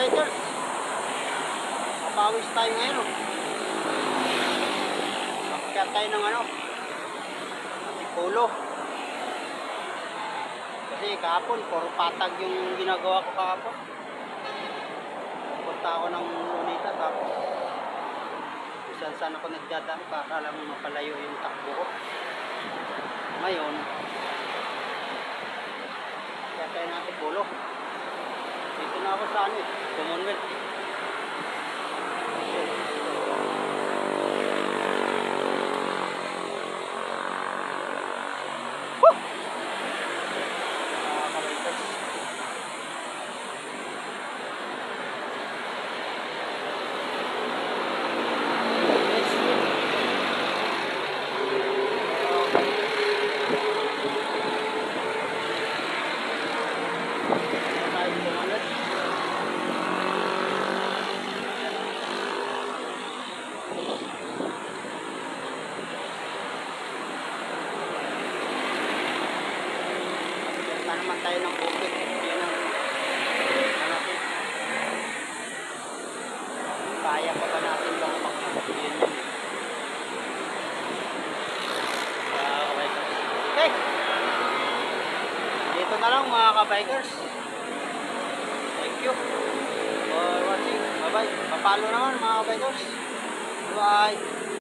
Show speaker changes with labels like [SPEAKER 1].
[SPEAKER 1] kabikers. Mapawis tayo ngayon oh. Kaya tayo ng ano, polo. Kasi kahapon, puro patag yung ginagawa ko kahapon. Punta ako ng Lunita, tapos saan ako nagdadaan, baka lang mapalayo yung takbo ko. Ngayon, kaya tayo natin polo. Dito na ako sa ano, Commonwealth. Naman tayo ng bukid. Yan ang ano, kaya pa ba natin lang pakapagin yun. Okay, dito na lang mga kabikers. Thank you for watching. Bye bye. Papalo naman mga kabikers. Bye.